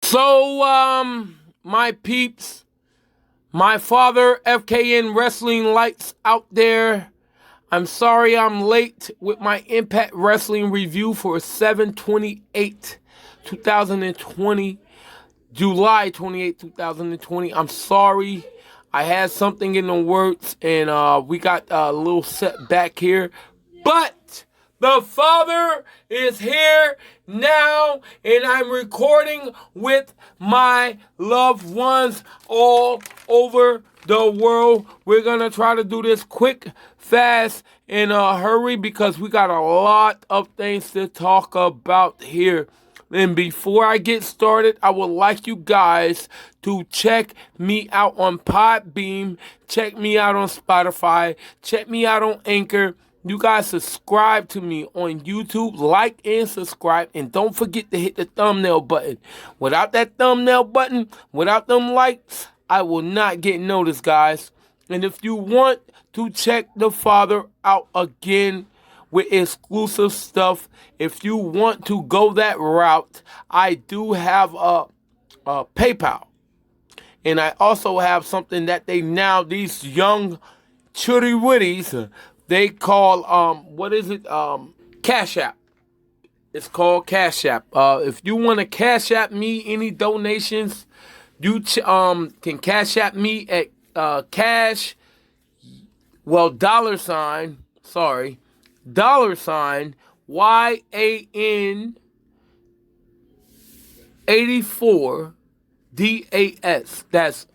So, my peeps, my Father FKN Wrestling lights out there. I'm sorry I'm late with my Impact Wrestling review for 7/28/2020, July 28, 2020. I'm sorry. I had something in the works, and we got a little setback here. But the Father is here now, and I'm recording with my loved ones all over the world. We're going to try to do this quick, fast, in a hurry because we got a lot of things to talk about here. And before I get started, I would like you guys to check me out on Podbeam, check me out on Spotify, check me out on Anchor. You guys subscribe to me on YouTube, like and subscribe, and don't forget to hit the thumbnail button. Without that thumbnail button, without them likes, I will not get noticed, guys. And if you want to check the Father out again with exclusive stuff, if you want to go that route, I do have a PayPal. And I also have something that these young chitty witties, they call, Cash App. It's called Cash App. If you want to Cash App me any donations, you can Cash App me at $, YAN 84 DAS. That's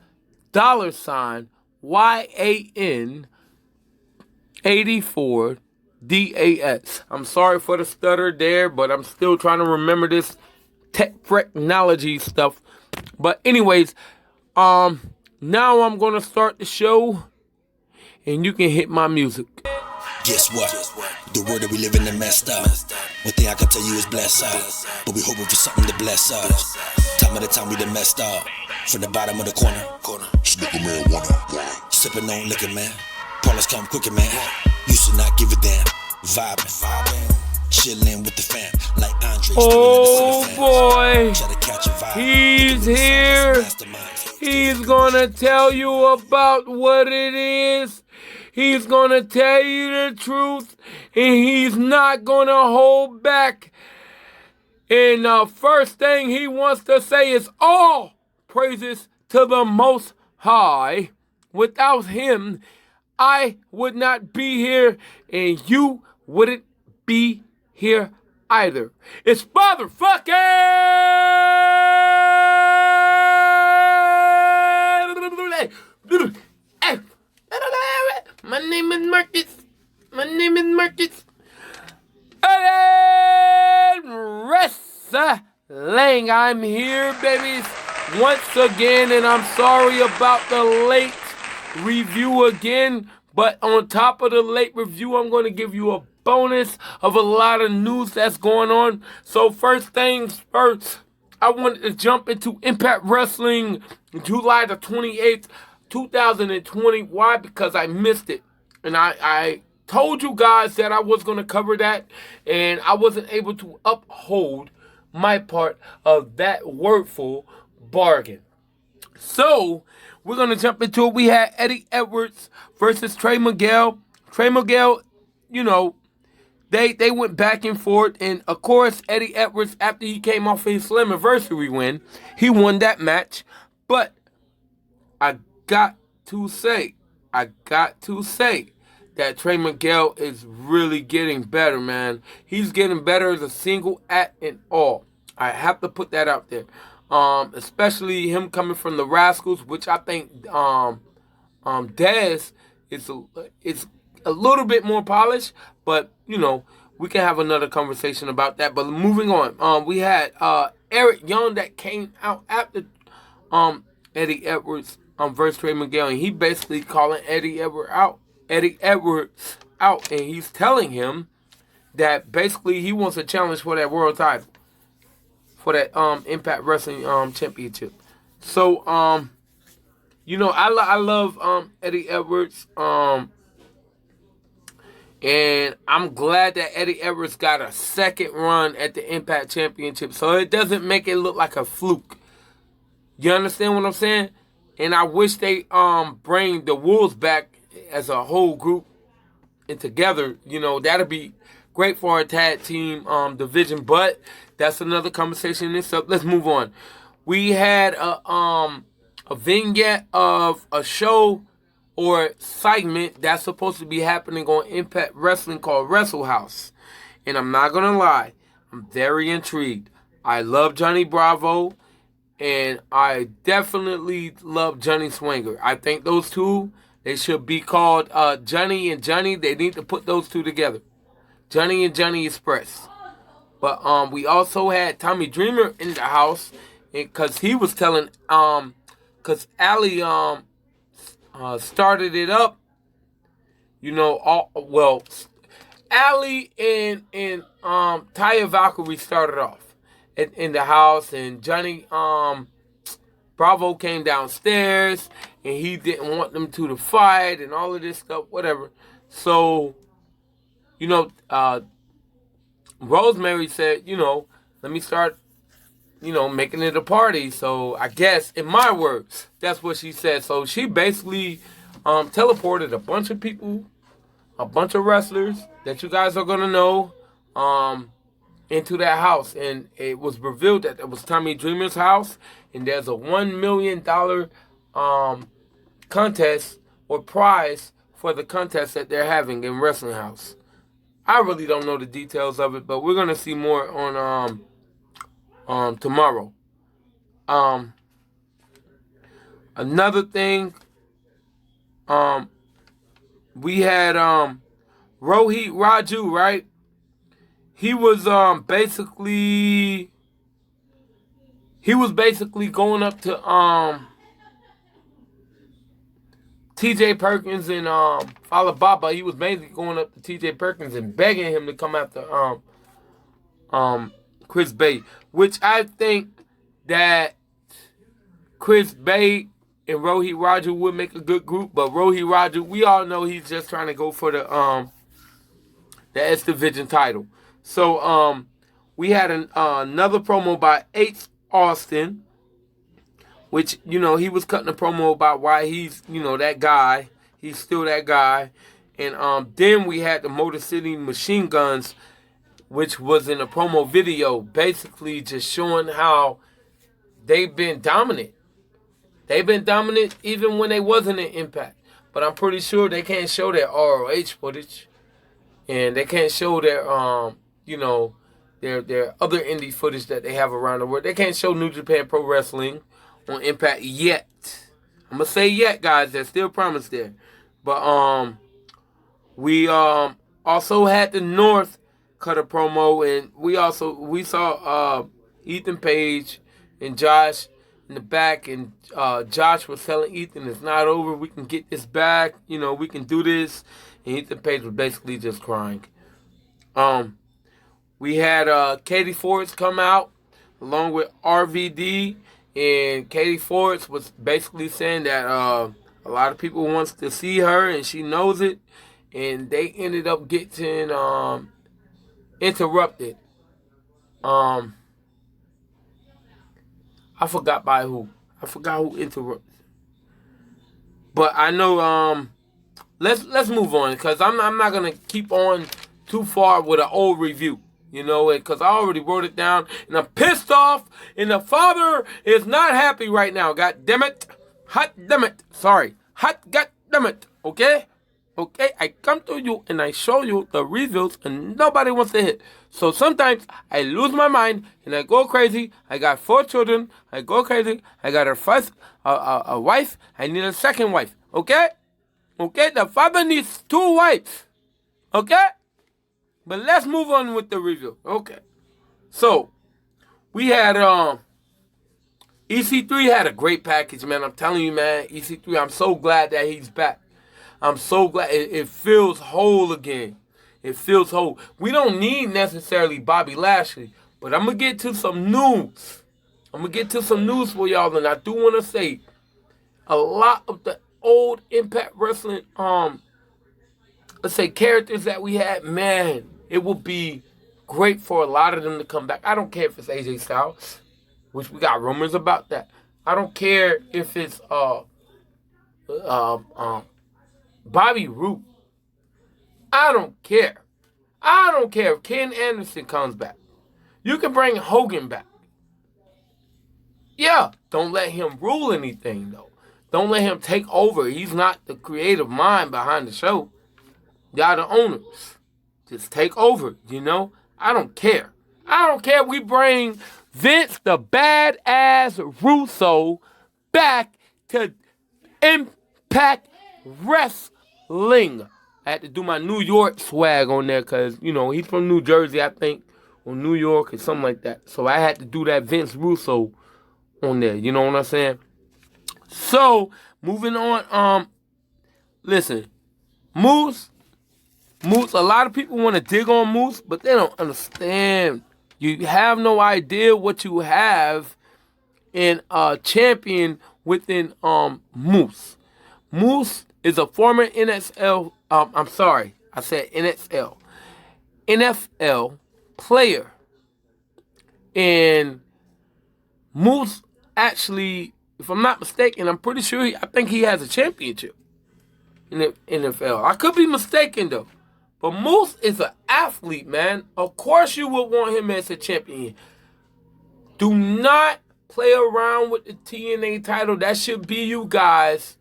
$YAN 84 DAS. I'm sorry for the stutter there, but I'm still trying to remember this technology stuff. But anyways, now I'm gonna start the show, and you can hit my music. Guess what? The world that we live in is messed up. One thing I can tell you is bless us, but we hoping for something to bless us. Time of the time we done messed up. From the bottom of the corner, snicker marijuana, sipping on liquor, man. Paulus come quicker, man. Used to not give a damn. Vibing, chilling with the fam, like Andre. Oh boy, he's here. He's gonna tell you about what it is. He's gonna tell you the truth, and he's not gonna hold back. And the first thing he wants to say is all praises to the Most High. Without him, I would not be here, and you wouldn't be here either. It's Father FKN. My name is Marcus. Wrestling. I'm here, babies, once again, and I'm sorry about the late review again. But on top of the late review, I'm going to give you a bonus of a lot of news that's going on. So first things first, I wanted to jump into Impact Wrestling July the 28th. 2020. Why? Because I missed it. And I told you guys that I was going to cover that, and I wasn't able to uphold my part of that wordful bargain. So, we're going to jump into it. We had Eddie Edwards versus Trey Miguel. Trey Miguel, they went back and forth. And, of course, Eddie Edwards, after he came off his Slammiversary win, he won that match. But I got to say that Trey Miguel is really getting better, man. He's getting better as a single act and all. I have to put that out there. Especially him coming from the Rascals, which I think Dez is a little bit more polished, but we can have another conversation about that. But moving on, we had Eric Young that came out after Eddie Edwards versus Trey Miguel, and he basically calling Eddie Edwards out, and he's telling him that basically he wants a challenge for that world title, for that Impact Wrestling championship. So I love Eddie Edwards, and I'm glad that Eddie Edwards got a second run at the Impact Championship, so it doesn't make it look like a fluke. You understand what I'm saying? And I wish they bring the Wolves back as a whole group and together. You know, that'd be great for our tag team division. But that's another conversation in itself. Let's move on. We had a vignette of a show or segment that's supposed to be happening on Impact Wrestling called Wrestle House. And I'm not going to lie, I'm very intrigued. I love Johnny Bravo, and I definitely love Johnny Swinger. I think those two, they should be called Johnny and Johnny. They need to put those two together. Johnny and Johnny Express. But we also had Tommy Dreamer in the house, because he was telling, because Allie started it up, you know. Allie and Taya Valkyrie started off in the house, and Johnny Bravo came downstairs, and he didn't want them to fight and all of this stuff, whatever. So, you know, Rosemary said, you know, let me start, you know, making it a party. So I guess, in my words, that's what she said. So she basically teleported a bunch of people, a bunch of wrestlers that you guys are going to know into that house. And it was revealed that it was Tommy Dreamer's house. And there's a $1 million contest or prize for the contest that they're having in Wrestling House. I really don't know the details of it, but we're going to see more on tomorrow. Another thing, we had Rohit Raju, right? He was basically going up to TJ Perkins and Fala Baba. He was mainly going up to TJ Perkins and begging him to come after Chris Bay, which I think that Chris Bay and Rohit Raju would make a good group. But Rohit Raju, we all know he's just trying to go for the S Division title. So we had another promo by H. Austin, which, you know, he was cutting a promo about why he's, you know, that guy. He's still that guy. And then we had the Motor City Machine Guns, which was in a promo video, basically just showing how they've been dominant. They've been dominant even when they wasn't in Impact. But I'm pretty sure they can't show their ROH footage. And they can't show their, you know, their other indie footage that they have around the world. They can't show New Japan Pro Wrestling on Impact yet. I'm going to say yet, guys. There's still promise there. But we also had the North cut a promo, and we saw Ethan Page and Josh in the back, and Josh was telling Ethan, it's not over, we can get this back, you know, we can do this. And Ethan Page was basically just crying. We had Katie Fords come out along with RVD, and Katie Fords was basically saying that a lot of people wants to see her, and she knows it, and they ended up getting interrupted. I forgot by who. I forgot who interrupted. But I know. Let's move on, because I'm not gonna keep on too far with an old review. You know, because I already wrote it down, and I'm pissed off, and the father is not happy right now. God damn it. Hot damn it. Sorry. Hot god damn it. Okay? Okay? I come to you, and I show you the reviews, and nobody wants to hit. So sometimes I lose my mind, and I go crazy. I got 4 children. I go crazy. I got a wife. I need a second wife. Okay? Okay? The father needs 2 wives. Okay? But let's move on with the review. Okay. So, we had EC3 had a great package, man. I'm telling you, man. EC3, I'm so glad that he's back. I'm so glad. It feels whole again. It feels whole. We don't need necessarily Bobby Lashley, but I'm going to get to some news. I'm going to get to some news for y'all, and I do want to say a lot of the old Impact Wrestling, let's say, characters that we had, man, it would be great for a lot of them to come back. I don't care if it's AJ Styles, which we got rumors about that. I don't care if it's Bobby Roode. I don't care. I don't care if Ken Anderson comes back. You can bring Hogan back. Yeah, don't let him rule anything, though. Don't let him take over. He's not the creative mind behind the show. Y'all the owners. Just take over, you know? I don't care. I don't care if we bring Vince the badass Russo back to Impact Wrestling. I had to do my New York swag on there because, you know, he's from New Jersey, I think, or New York or something like that. So I had to do that Vince Russo on there. You know what I'm saying? So, moving on. Listen, Moose, a lot of people want to dig on Moose, but they don't understand. You have no idea what you have in a champion within Moose. Moose is a former NFL, I'm sorry, I said NFL player. And Moose actually, if I'm not mistaken, I'm pretty sure I think he has a championship in the NFL. I could be mistaken though. But Moose is an athlete, man. Of course you would want him as a champion. Do not play around with the TNA title. That should be you guys'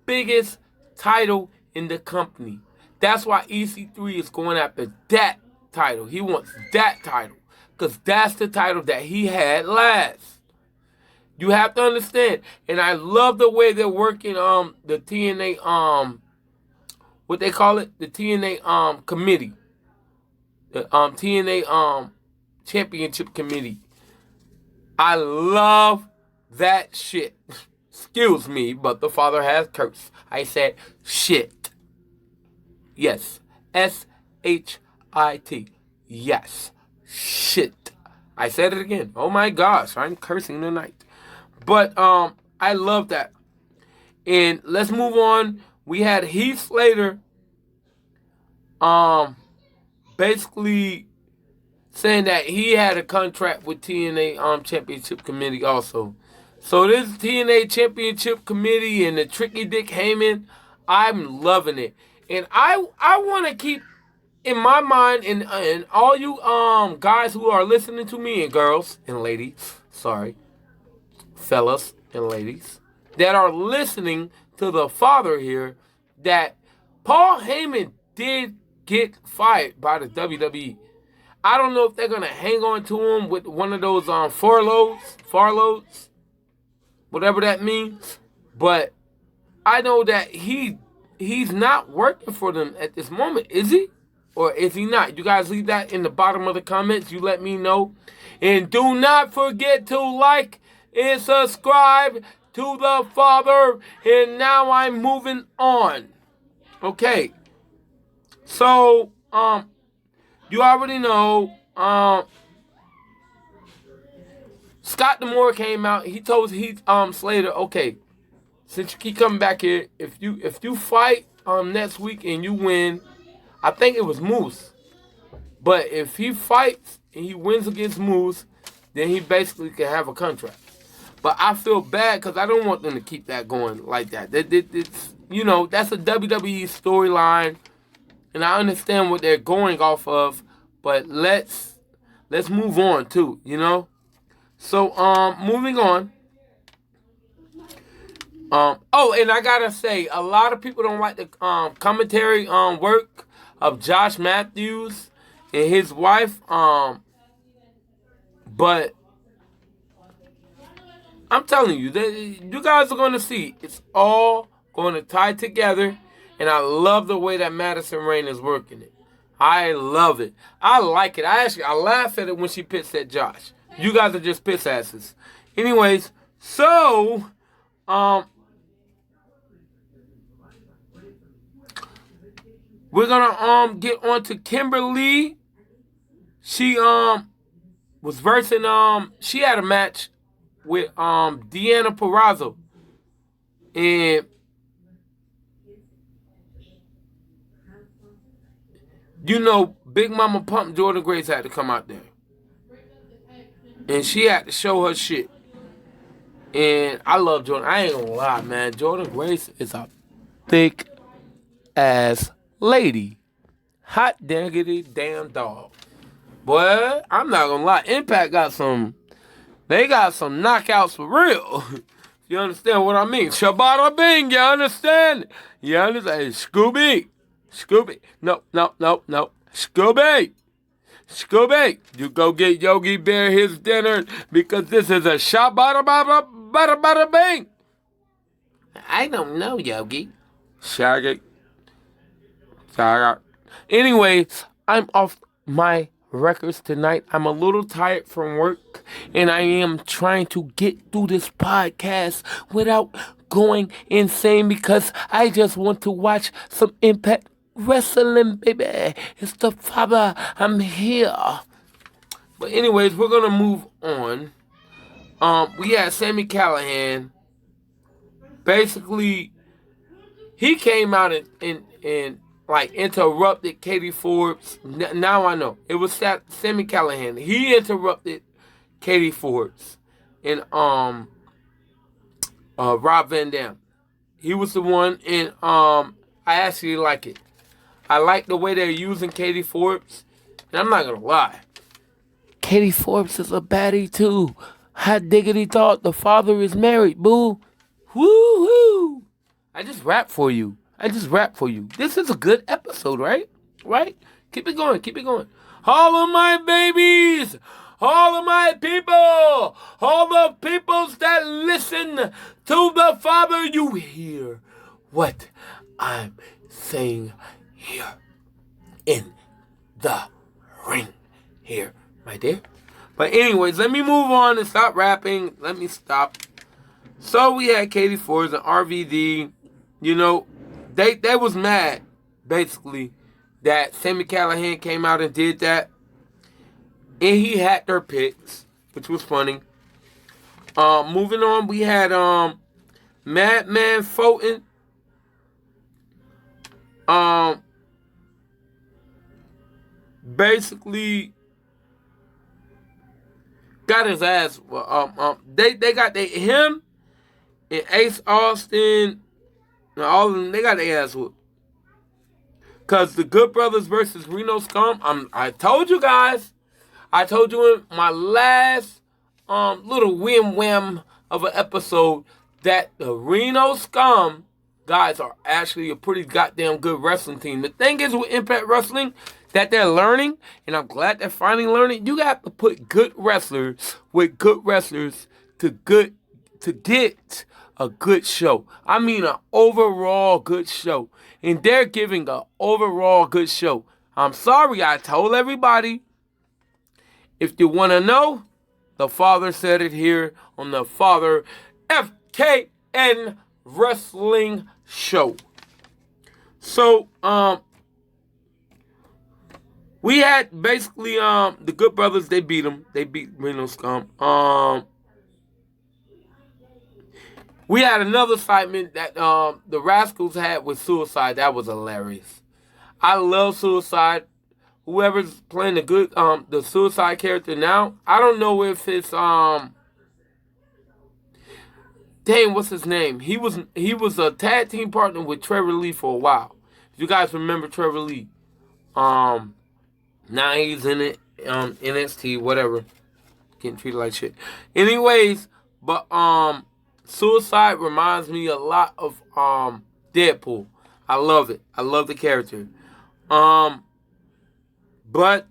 biggest title in the company. That's why EC3 is going after that title. He wants that title. Because that's the title that he had last. You have to understand. And I love the way they're working the TNA what they call it? The TNA committee. The TNA championship committee. I love that shit. Excuse me, but the father has cursed. I said shit. Yes. S-H-I-T. Yes. Shit. I said it again. Oh my gosh, I'm cursing tonight. But I love that. And let's move on. We had Heath Slater basically saying that he had a contract with TNA Championship Committee also. So this TNA Championship Committee and the Tricky Dick Heyman, I'm loving it. And I want to keep in my mind, and all you guys who are listening to me, and girls and ladies, sorry, fellas and ladies, that are listening to the father here, that Paul Heyman did get fired by the WWE. I don't know if they're going to hang on to him with one of those farloads, whatever that means. But I know that he's not working for them at this moment, is he? Or is he not? You guys leave that in the bottom of the comments. You let me know. And do not forget to like and subscribe to the father. And now I'm moving on. Okay. So, you already know, Scott D'Amore came out. He told Heath Slater, okay, since you keep coming back here, if you fight next week and you win, I think it was Moose. But if he fights and he wins against Moose, then he basically can have a contract. But I feel bad because I don't want them to keep that going like that. It's, you know, that's a WWE storyline, and I understand what they're going off of. But let's move on too, you know. So moving on. Oh, and I gotta say, a lot of people don't like the commentary work of Josh Matthews and his wife. But I'm telling you, you guys are gonna see it's all going to tie together, and I love the way that Madison Rayne is working it. I love it. I like it. I laugh at it when she pissed at Josh. You guys are just piss asses. Anyways, so we're gonna get on to Kimberly. She was versing she had a match with Deanna Purrazzo. And you know, Big Mama Pump Jordan Grace had to come out there. And she had to show her shit. And I love Jordan. I ain't gonna lie, man. Jordan Grace is a thick ass lady. Hot diggity damn dog. Boy, I'm not gonna lie. Impact got some. They got some knockouts for real. You understand what I mean? Shabada bing, you understand? You understand? Hey, Scooby. Scooby. No. Scooby. Scooby. You go get Yogi Bear his dinner because this is a shabada bada bing. I don't know, Yogi. Shaggy. Anyway, I'm off my records tonight. I'm a little tired from work, and I am trying to get through this podcast without going insane because I just want to watch some Impact Wrestling, baby. It's the father. I'm here. But anyways, we're gonna move on. We had Sami Callihan. Basically, he came out and like interrupted Katie Forbes. Now I know it was Sami Callihan. He interrupted Katie Forbes and Rob Van Dam. He was the one, and I actually like it. I like the way they're using Katie Forbes, and I'm not gonna lie. Katie Forbes is a baddie too. Hot diggity thought the father is married, boo. Woo-hoo. I just rap for you. This is a good episode, right? Right? Keep it going. All of my babies, all of my people, all the peoples that listen to the Father, you hear what I'm saying here in the ring here, my dear. But anyways, let me move on and stop rapping. Let me stop. So we had Katie Forbes and RVD. You know, they was mad, basically, that Sami Callihan came out and did that. And he had their picks, which was funny. Moving on, we had Madman Fulton. Basically got his ass. They got him and Ace Austin and all of them. They got their ass whooped. Cause the Good Brothers versus Reno Scum. I told you guys. I told you in my last little whim of an episode that the Reno Scum guys are actually a pretty goddamn good wrestling team. The thing is with Impact Wrestling that they're learning, and I'm glad they're finally learning, you got to put good wrestlers with good wrestlers to get a good show. I mean an overall good show. And they're giving an overall good show. I'm sorry, I told everybody. If you want to know, the Father said it here on the Father FKN Wrestling Show. So, we had basically the Good Brothers. They beat them. They beat Reno Scum. We had another segment that the Rascals had with Suicide. That was hilarious. I love Suicide. Whoever's playing the Suicide character now, I don't know if it's dang, what's his name? He was a tag team partner with Trevor Lee for a while. If you guys remember Trevor Lee, now he's in it, NXT, whatever, getting treated like shit. Anyways, but Suicide reminds me a lot of Deadpool. I love it. I love the character. But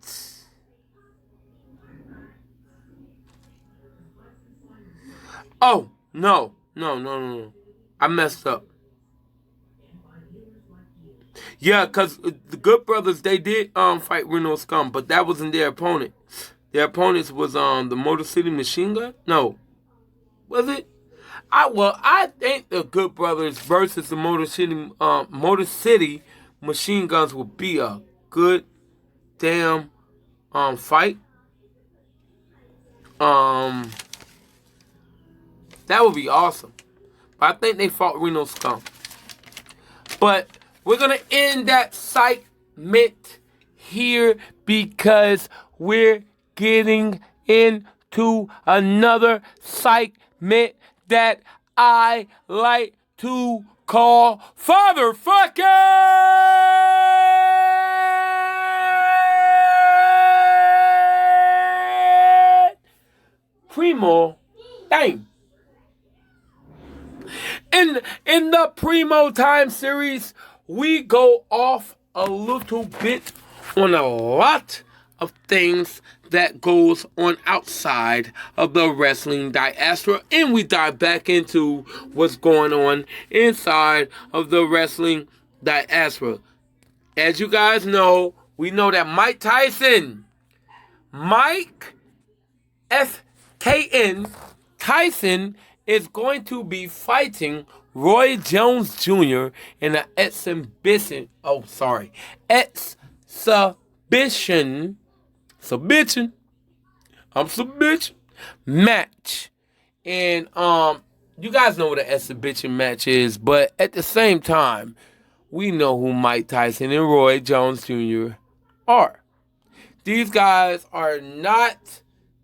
oh no. I messed up. Yeah, cause the Good Brothers, they did fight Reno Scum, but that wasn't their opponent. Their opponents was the Motor City Machine Gun. No, was it? I think the Good Brothers versus the Motor City Machine Guns would be a good damn fight. That would be awesome. But I think they fought Reno Scum. But we're gonna end that segment here because we're getting into another segment that I like to call Father FKN Primo Time. In the Primo Time series, we go off a little bit on a lot of things that goes on outside of the wrestling diaspora, and we dive back into what's going on inside of the wrestling diaspora. As you guys know, we know that Mike FKN Tyson is going to be fighting Roy Jones Jr. in an exhibition match. And you guys know what an exhibition match is, but at the same time, we know who Mike Tyson and Roy Jones Jr. are. These guys are not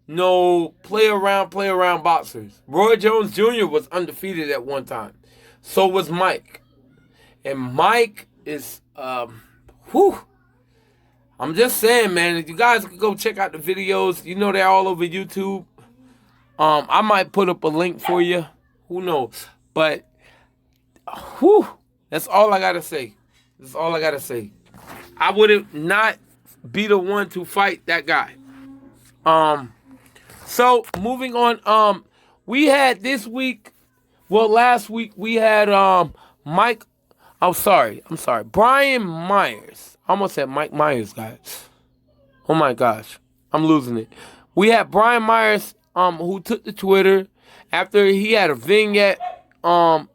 no play around boxers. Roy Jones Jr. was undefeated at one time. So was Mike. And Mike is I'm just saying, man, if you guys could go check out the videos, you know they're all over YouTube. I might put up a link for you. Who knows? But that's all I gotta say. That's all I gotta say. I would not be the one to fight that guy. So moving on, we had this week, last week we had Brian Myers. I almost said Mike Myers, guys. Oh my gosh, I'm losing it. We had Brian Myers, who took to Twitter after he had a vignette on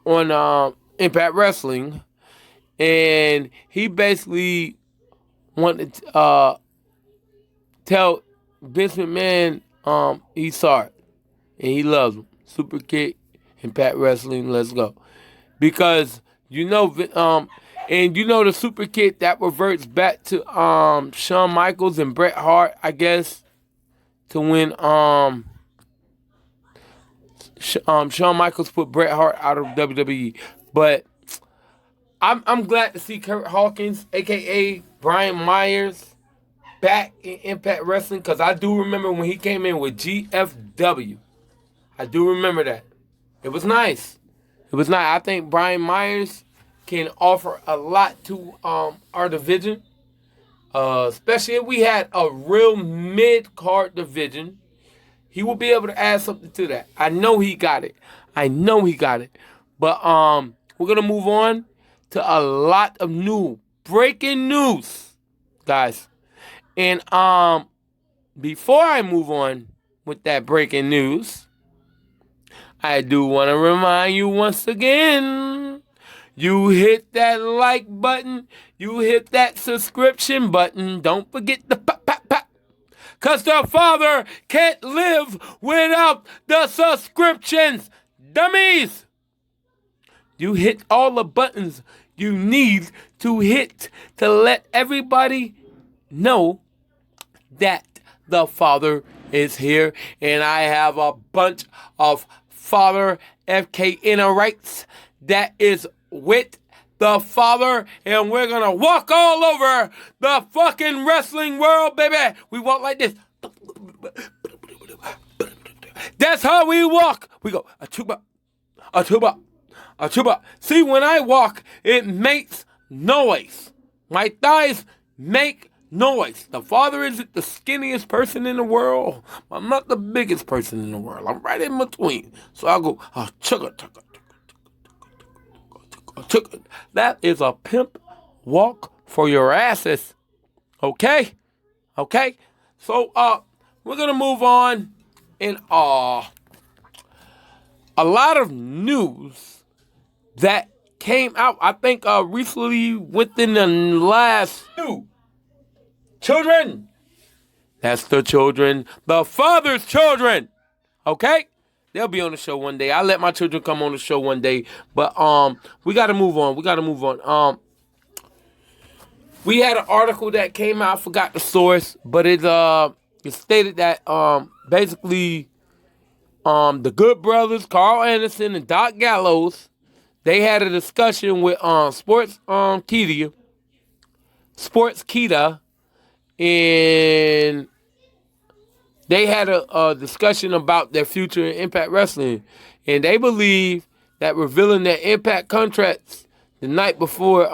Impact Wrestling, and he basically wanted to tell Vince McMahon he's sorry and he loves him. Super kick, Impact Wrestling, let's go. Because and you know the super kick that reverts back to Shawn Michaels and Bret Hart, I guess, to win Shawn Michaels put Bret Hart out of WWE. But I'm glad to see Kurt Hawkins, aka Brian Myers, back in Impact Wrestling, because I do remember when he came in with GFW. I do remember that. It was nice. I think Brian Myers can offer a lot to our division. Especially if we had a real mid-card division. He will be able to add something to that. I know he got it. But we're going to move on to a lot of new breaking news, guys. And before I move on with that breaking news, I do want to remind you once again, you hit that like button, you hit that subscription button. Don't forget the pop. Because the Father can't live without the subscriptions, dummies. You hit all the buttons you need to hit to let everybody know that the Father is here. And I have a bunch of Father FKN rights that is with the Father, and we're gonna walk all over the fucking wrestling world, baby. We walk like this. That's how we walk. We go a tuba. See, when I walk, it makes noise. My thighs make noise. The Father isn't the skinniest person in the world. I'm not the biggest person in the world. I'm right in between. So I'll go chugga. That is a pimp walk for your asses. Okay? So we're gonna move on, and a lot of news that came out, I think recently, within the last two children. That's the children, the Father's children. Okay? They'll be on the show one day. I'll let my children come on the show one day. But we gotta move on. We had an article that came out, I forgot the source, but it stated that basically the Good Brothers, Carl Anderson and Doc Gallows, they had a discussion with Sports Kita, and they had a discussion about their future in Impact Wrestling, and they believe that revealing their Impact contracts the night before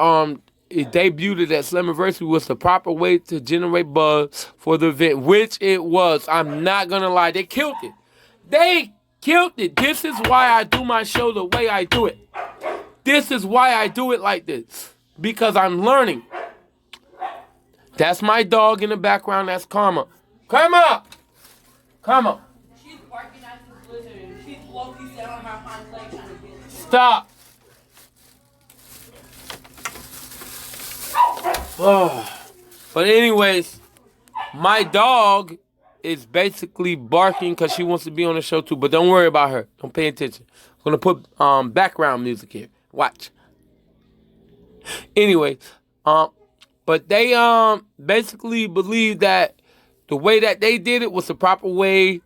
it debuted at Slammiversary was the proper way to generate buzz for the event, which it was. I'm not gonna lie, they killed it. They killed it. This is why I do my show the way I do it. This is why I do it like this, because I'm learning. That's my dog in the background. That's Karma. Karma! Karma. She's barking at this lizard and she's low-key sitting on her hind leg trying to get it. Stop. But anyways, my dog is basically barking because she wants to be on the show too. But don't worry about her. Don't pay attention. I'm going to put background music here. Watch. Anyway, but they basically believe that the way that they did it was the proper way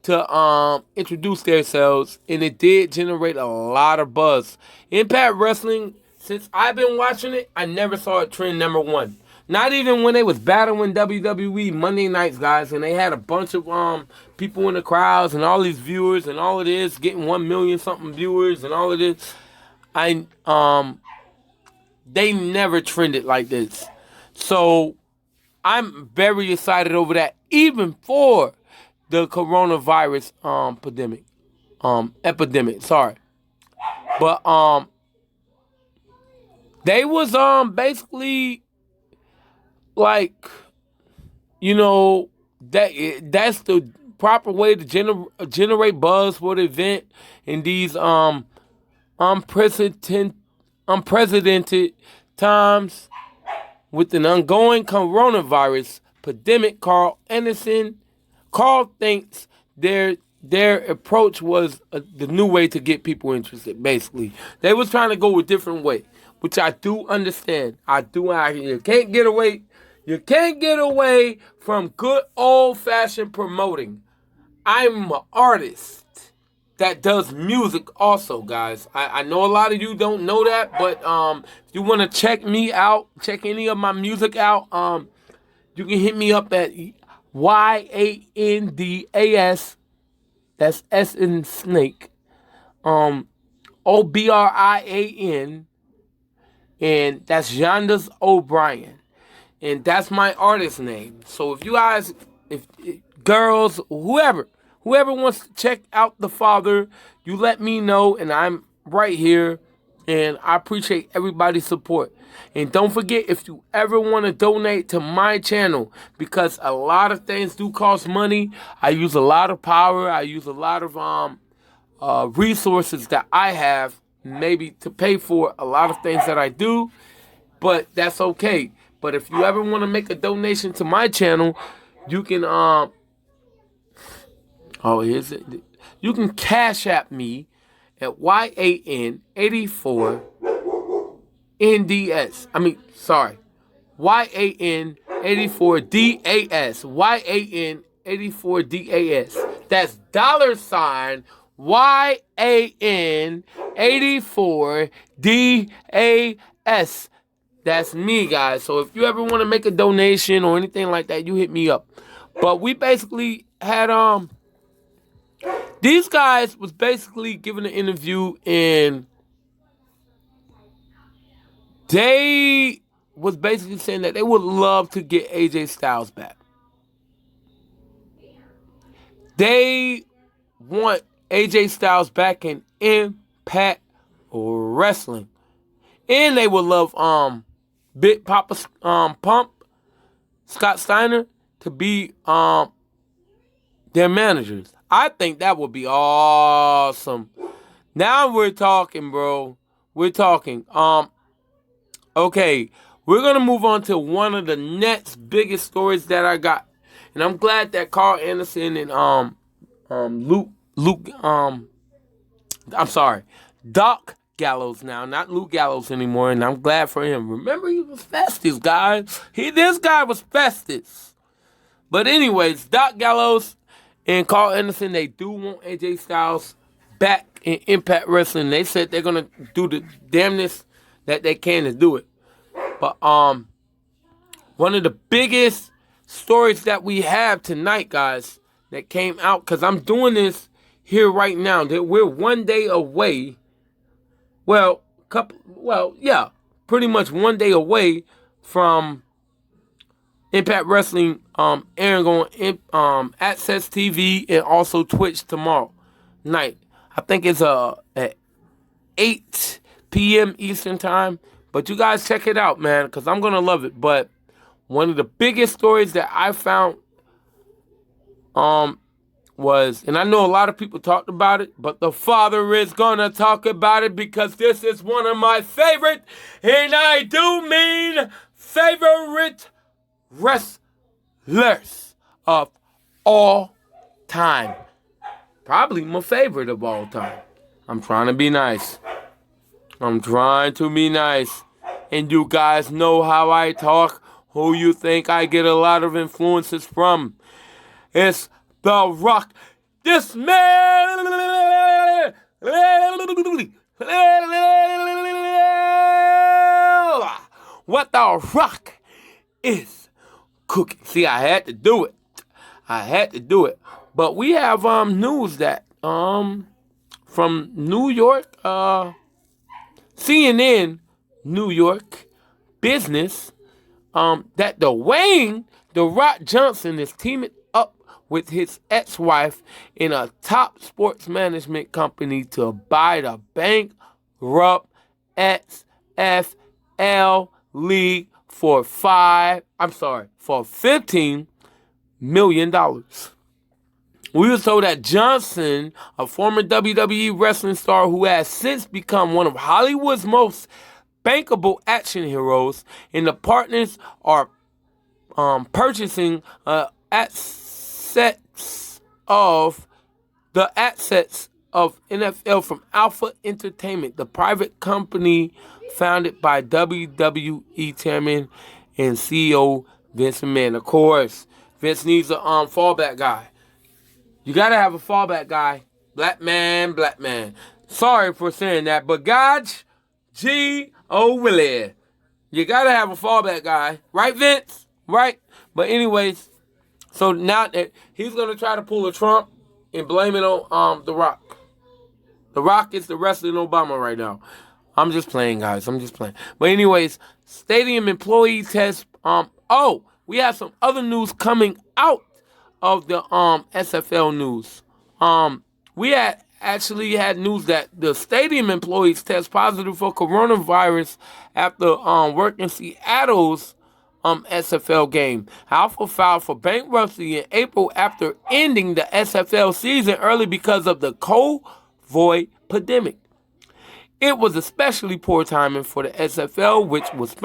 to introduce themselves, and it did generate a lot of buzz. Impact Wrestling, since I've been watching it, I never saw it trend number one. Not even when they was battling WWE Monday nights, guys, and they had a bunch of people in the crowds and all these viewers and all of this, getting 1 million something viewers and all of this. They never trended like this. So I'm very excited over that, even for the coronavirus epidemic. Sorry. But they was basically like, you know, that's the proper way to generate buzz for the event in these unprecedented times with an ongoing coronavirus pandemic. Carl thinks their approach was the new way to get people interested. Basically, they was trying to go a different way, which I do understand. You can't get away. You can't get away from good old-fashioned promoting. I'm an artist that does music also, guys. I know a lot of you don't know that, but if you want to check me out, check any of my music out, you can hit me up at YANDAS, that's S in snake, OBRIAN, and that's Yondas O'Brien. And that's my artist name. So if you guys, if girls, whoever wants to check out the Father, you let me know, and I'm right here. And I appreciate everybody's support. And don't forget, if you ever want to donate to my channel, because a lot of things do cost money. I use a lot of power. I use a lot of resources that I have, maybe to pay for a lot of things that I do. But that's okay. But if you ever want to make a donation to my channel, you can you can Cash App me at YAN84 NDS. YAN84 DAS. YAN84 DAS. That's $YAN84 DAS. That's me, guys. So if you ever want to make a donation or anything like that, you hit me up. But we basically had these guys was basically giving an interview, and they was basically saying that they would love to get AJ Styles back. They want AJ Styles back in Impact Wrestling. And they would love Big Papa Pump, Scott Steiner, to be their managers. I think that would be awesome. Now we're talking, bro. We're talking. Okay, we're gonna move on to one of the next biggest stories that I got, and I'm glad that Carl Anderson and Doc Gallows now, not Luke Gallows anymore, and I'm glad for him. Remember, he was Festus, guys. This guy was Festus. But anyways, Doc Gallows and Carl Anderson, they do want AJ Styles back in Impact Wrestling. They said they're gonna do the damnness that they can to do it. But one of the biggest stories that we have tonight, guys, that came out, because I'm doing this here right now. That we're 1 day away. Pretty much 1 day away from Impact Wrestling airing on Access TV and also Twitch tomorrow night. I think it's at 8 p.m. Eastern time. But you guys check it out, man, because I'm going to love it. But one of the biggest stories that I found was, and I know a lot of people talked about it, but the father is going to talk about it because this is one of my favorite, and I do mean favorite wrestlers of all time. Probably my favorite of all time. I'm trying to be nice. I'm trying to be nice. And you guys know how I talk. Who you think I get a lot of influences from? It's Therock. This man. What Therock is cooking. See, I had to do it. But we have news that from New York, CNN New York business, that Dwayne The Rock Johnson is teaming up with his ex-wife in a top sports management company to buy the bankrupt XFL league for $15 million. We were told that Johnson, a former WWE wrestling star who has since become one of Hollywood's most bankable action heroes, and the partners are purchasing assets of NFL from Alpha Entertainment, the private company founded by WWE chairman and CEO Vince McMahon. Of course, Vince needs a fallback guy. You gotta have a fallback guy. Black man. Sorry for saying that, but God, Willie, you gotta have a fallback guy, right, Vince? Right? But anyways, so now that he's gonna try to pull a Trump and blame it on The Rock. The Rock is the wrestling Obama right now. I'm just playing, guys. But anyways, stadium employee test. We have some other news coming out of the SFL news. We had news that the stadium employees test positive for coronavirus after working Seattle's SFL game. Alpha filed for bankruptcy in April after ending the SFL season early because of the COVID pandemic. It was especially poor timing for the SFL, which was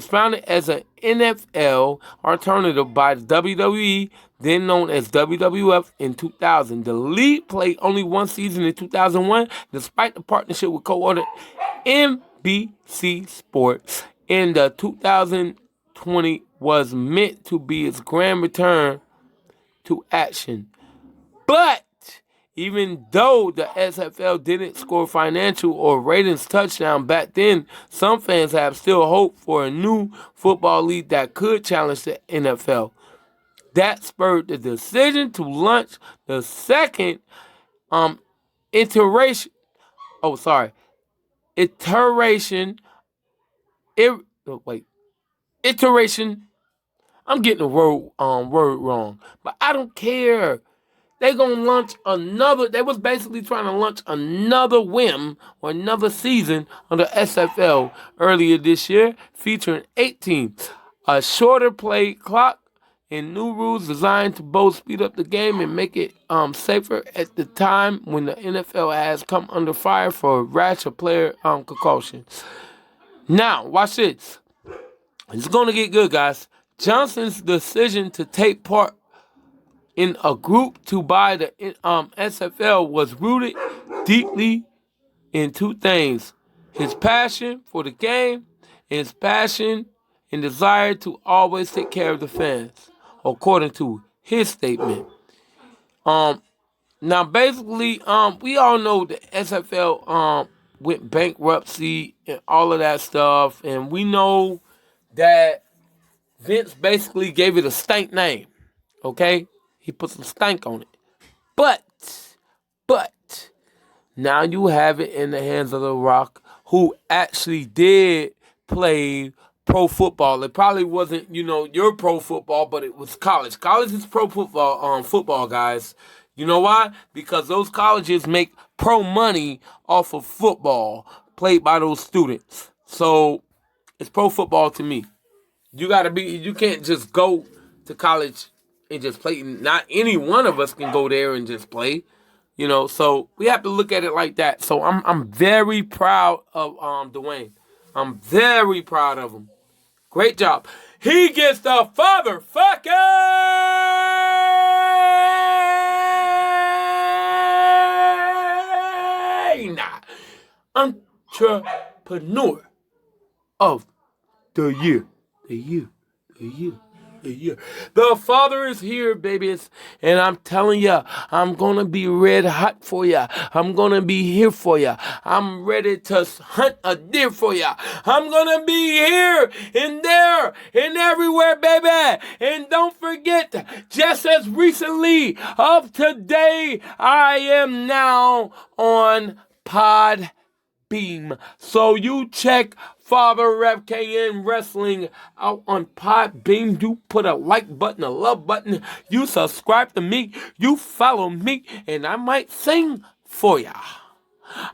founded as an NFL alternative by the WWE, then known as WWF, in 2000. The league played only one season in 2001, despite the partnership with co-owner NBC Sports. In the 2020 was meant to be its grand return to action. But even though the SFL didn't score financial or ratings touchdown back then, some fans have still hope for a new football league that could challenge the NFL. That spurred the decision to launch the second iteration. I'm getting the word wrong, but I don't care. They was basically trying to launch another whim or another season on the SFL earlier this year, featuring 8 teams, a shorter play clock, and new rules designed to both speed up the game and make it safer at the time when the NFL has come under fire for a rash of player concussion. Now, watch this. It's going to get good, guys. Johnson's decision to take part in a group to buy the SFL was rooted deeply in two things: his passion for the game and his passion and desire to always take care of the fans, according to his statement. Now basically, we all know the SFL went bankruptcy and all of that stuff, and we know that Vince basically gave it a stank name. Okay, he put some stank on it. But now you have it in the hands of Therock, who actually did play pro football. It probably wasn't, your pro football, but it was college. College is pro football, football, guys. You know why? Because those colleges make pro money off of football played by those students. So it's pro football to me. You can't just go to college and just play. Not any one of us can go there and just play. So we have to look at it like that. So I'm very proud of Dwayne. I'm very proud of him. Great job. He gets the Father FKN Entrepreneur of the Year. The Father is here, babies. And I'm telling you, I'm going to be red hot for you. I'm going to be here for you. I'm ready to hunt a deer for you. I'm going to be here and there and everywhere, baby. And don't forget, just as recently of today, I am now on Podbeam. So you check Father FKN Wrestling out on Podbeam. You put a like button, a love button. You subscribe to me. You follow me. And I might sing for ya.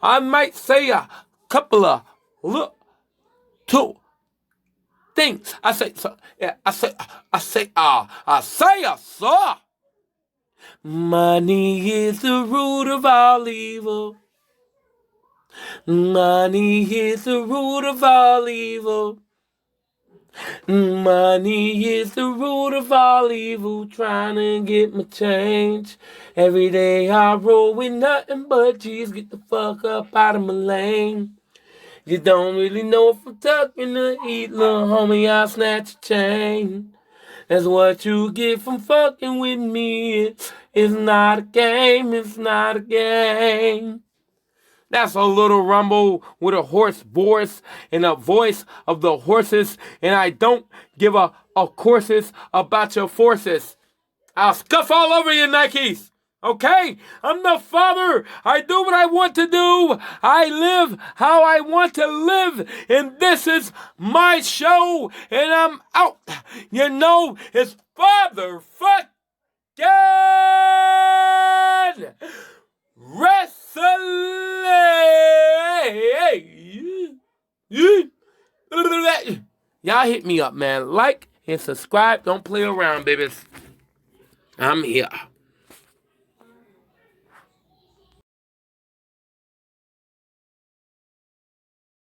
I might say a couple of two things. I say, sir. Money is the root of all evil. Money is the root of all evil. Money is the root of all evil. Trying to get my change. Every day I roll with nothing but G's. Get the fuck up out of my lane. You don't really know if I'm tucking to eat, little homie. I'll snatch a chain. That's what you get from fucking with me. It's not a game. It's not a game. That's a little rumble with a hoarse voice and a voice of the horses. And I don't give a courses about your forces. I'll scuff all over your Nikes. Okay? I'm the Father. I do what I want to do. I live how I want to live. And this is my show. And I'm out. It's Father FKN Wrestling. Y'all hit me up, man. Like and subscribe. Don't play around, babies. I'm here.